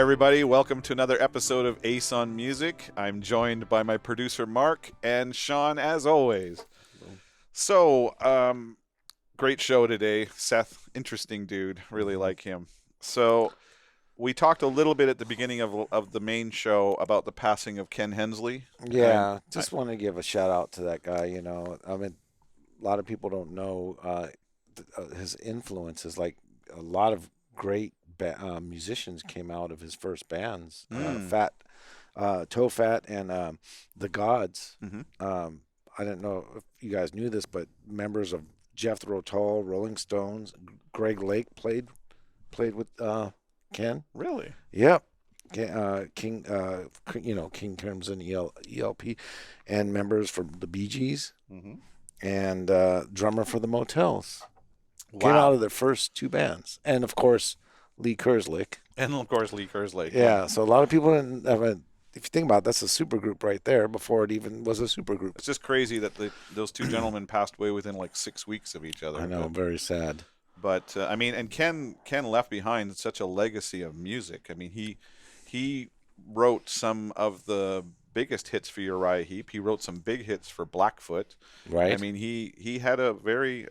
everybody. Welcome to another episode of Ace on Music. I'm joined by my producer, Mark, and Sean, as always. So, great show today. Seth, interesting dude. Really like him. So, we talked a little bit at the beginning of the main show about the passing of Ken Hensley. Yeah, just want to give a shout out to that guy. I mean, a lot of people don't know his influences. Like a lot of great musicians came out of his first bands, Toe Fat, and the Gods. I didn't know if you guys knew this, but members of Jethro Tull, Rolling Stones, Greg Lake played with Ken. Really? Yep. King Crimson ELP, and members from the Bee Gees, and drummer for the Motels. Wow. Came out of their first two bands, and of course Lee Kerslake. Yeah. So a lot of people didn't have a. If you think about it, that's a supergroup right there before it even was a supergroup. It's just crazy that those two gentlemen passed away within like 6 weeks of each other. I know, very sad. But I mean, and Ken left behind such a legacy of music. I mean, he wrote some of the biggest hits for Uriah Heep. He wrote some big hits for Blackfoot. Right. I mean, he had a very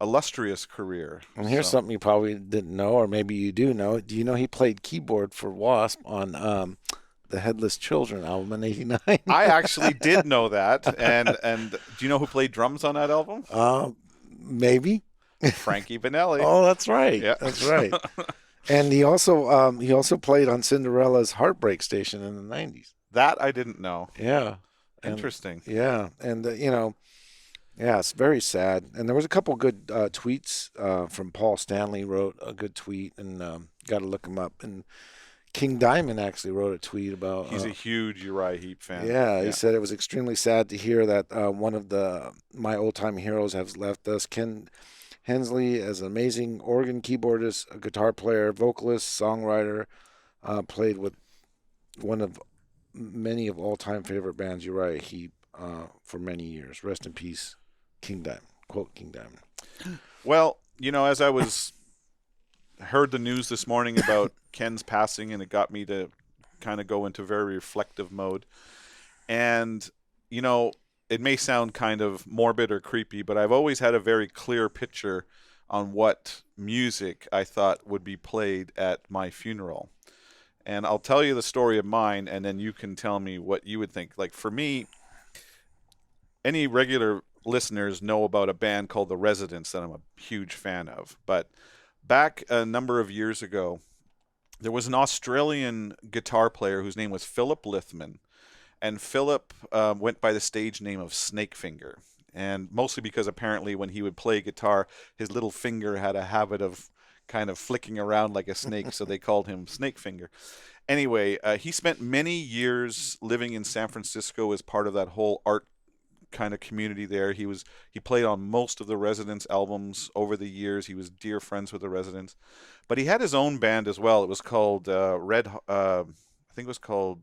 illustrious career. And here's something you probably didn't know, or maybe you do know. Do you know he played keyboard for Wasp on the Headless Children album in '89? I actually did know that. And do you know who played drums on that album? Maybe. Frankie Vanelli. Oh, that's right. Yeah. That's right. And he also played on Cinderella's Heartbreak Station in the '90s. That I didn't know. Yeah. Interesting. And it's very sad. And there was a couple good tweets from Paul Stanley. Wrote a good tweet, and got to look him up. And King Diamond actually wrote a tweet about. He's a huge Uriah Heep fan. Yeah, he said it was extremely sad to hear that one of my old time heroes has left us. Ken Hensley is an amazing organ keyboardist, a guitar player, vocalist, songwriter. Played with one of many of all-time favorite bands, Uriah Heep, for many years. Rest in peace, King Diamond. Quote, King Diamond. Well, as I heard the news this morning about Ken's passing, and it got me to kind of go into very reflective mode. And, it may sound kind of morbid or creepy, but I've always had a very clear picture on what music I thought would be played at my funeral. And I'll tell you the story of mine, and then you can tell me what you would think. Like, for me, any regular listeners know about a band called The Residents that I'm a huge fan of. But back a number of years ago, there was an Australian guitar player whose name was Philip Lithman. And Philip went by the stage name of Snakefinger. And mostly because apparently when he would play guitar, his little finger had a habit of kind of flicking around like a snake, so they called him Snakefinger. Anyway, he spent many years living in San Francisco as part of that whole art kind of community there. He played on most of the Residents albums over the years. He was dear friends with the Residents. But he had his own band as well. It was called I think it was called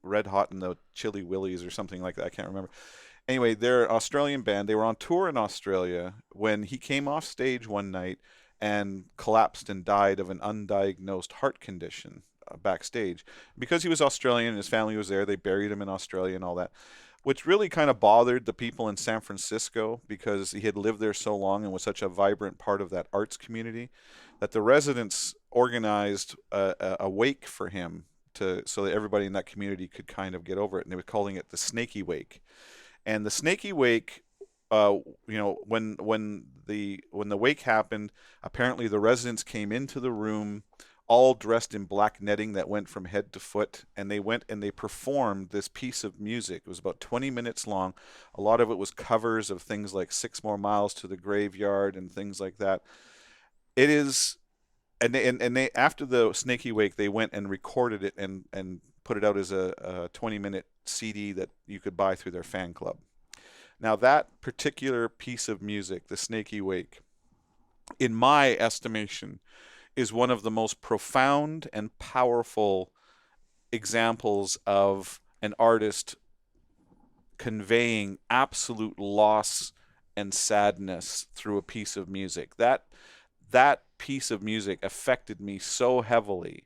Red Hot and the Chili Willies or something like that. I can't remember. Anyway, they're an Australian band. They were on tour in Australia when he came off stage one night and collapsed and died of an undiagnosed heart condition backstage. Because he was Australian and his family was there, they buried him in Australia and all that, which really kind of bothered the people in San Francisco because he had lived there so long and was such a vibrant part of that arts community that the Residents organized a wake for him so that everybody in that community could kind of get over it. And they were calling it the Snakey Wake. And the Snakey Wake, when the wake happened, apparently the Residents came into the room all dressed in black netting that went from head to foot, and they went and they performed this piece of music. It was about 20 minutes long. A lot of it was covers of things like 6 More Miles to the Graveyard and things like that. It is, and they after the Snakey Wake, they went and recorded it and put it out as a 20-minute CD that you could buy through their fan club. Now that particular piece of music, the Snakey Wake, in my estimation, is one of the most profound and powerful examples of an artist conveying absolute loss and sadness through a piece of music. That piece of music affected me so heavily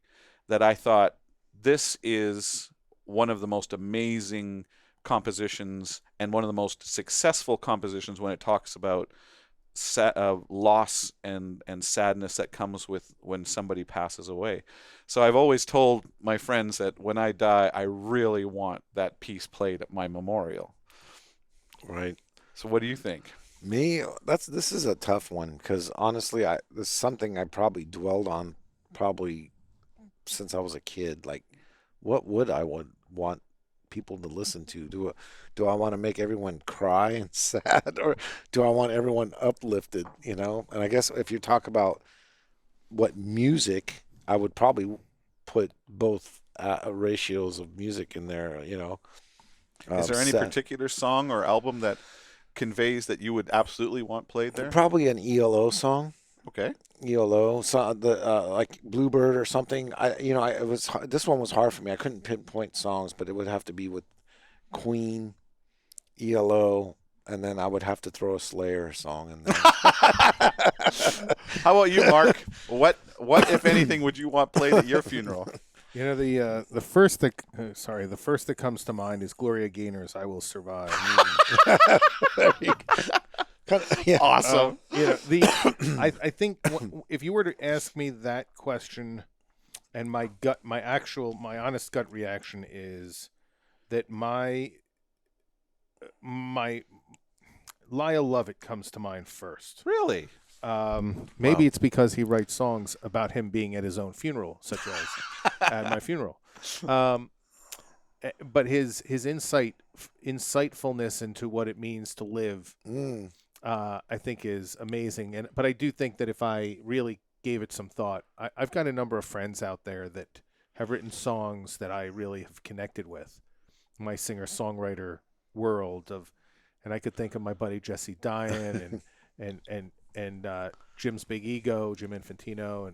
that I thought this is one of the most amazing compositions and one of the most successful compositions when it talks about loss and sadness that comes with when somebody passes away. So I've always told my friends that when I die, I really want that piece played at my memorial. Right. So what do you think? Me, this is a tough one because honestly, this is something I probably dwelled on probably since I was a kid. Like, what would I want people to listen to? Do I want to make everyone cry and sad, or do I want everyone uplifted? You know. And I guess if you talk about what music, I would probably put both ratios of music in there. You know. Is there any Sad. particular song or album that conveys that you would absolutely want played there? Probably an ELO song. Okay. ELO, so the like Bluebird or something. This one was hard for me. I couldn't pinpoint songs, but it would have to be with Queen, ELO, and then I would have to throw a Slayer song in there. How about you, Mark? What if anything would you want played at your funeral? You know, the first that comes to mind is Gloria Gainer's "I Will Survive." There you go. Yeah. Awesome. I think if you were to ask me that question, and my honest gut reaction is that my Lyle Lovett comes to mind first. Really? Maybe it's because he writes songs about him being at his own funeral, such as at my funeral. But his insightfulness into what it means to live, I think, is amazing. But I do think that if I really gave it some thought, I've got a number of friends out there that have written songs that I really have connected with. My singer-songwriter world and I could think of my buddy Jesse Dyan and Jim's Big Ego, Jim Infantino,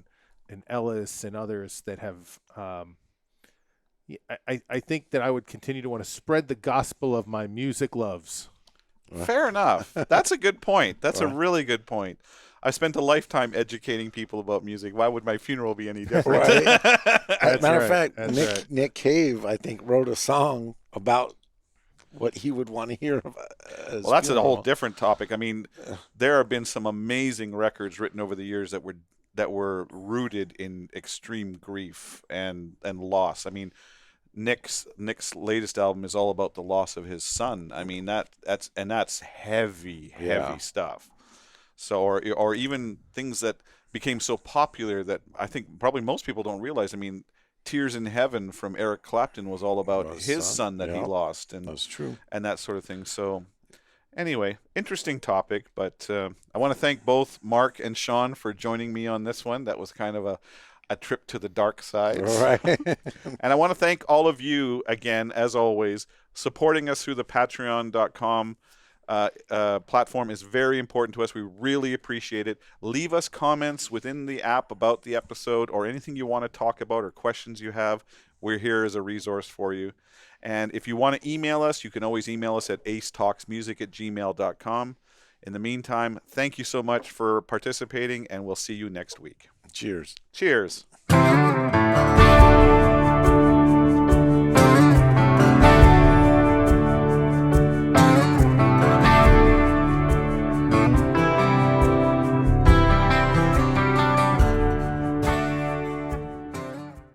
and Ellis and others that have. I think that I would continue to want to spread the gospel of my music loves. Fair enough. That's a good point. That's a really good point. I spent a lifetime educating people about music. Why would my funeral be any different? Right. Matter of right. fact, Nick Cave, I think, wrote a song about what he would want to hear. Well, that's a whole different topic. I mean, there have been some amazing records written over the years that were rooted in extreme grief and loss. I mean, Nick's latest album is all about the loss of his son. I mean, that's heavy stuff. So or even things that became so popular that I think probably most people don't realize. I mean, Tears in Heaven from Eric Clapton was all about his son that he lost, and that's true, and that sort of thing. So anyway, interesting topic, but I want to thank both Mark and Sean for joining me on this one. That was kind of a trip to the dark side. Right. And I want to thank all of you again, as always, supporting us through the patreon.com platform is very important to us. We really appreciate it. Leave us comments within the app about the episode or anything you want to talk about or questions you have. We're here as a resource for you. And if you want to email us, you can always email us at acetalksmusic@gmail.com. In the meantime, thank you so much for participating, and we'll see you next week. Cheers. Cheers.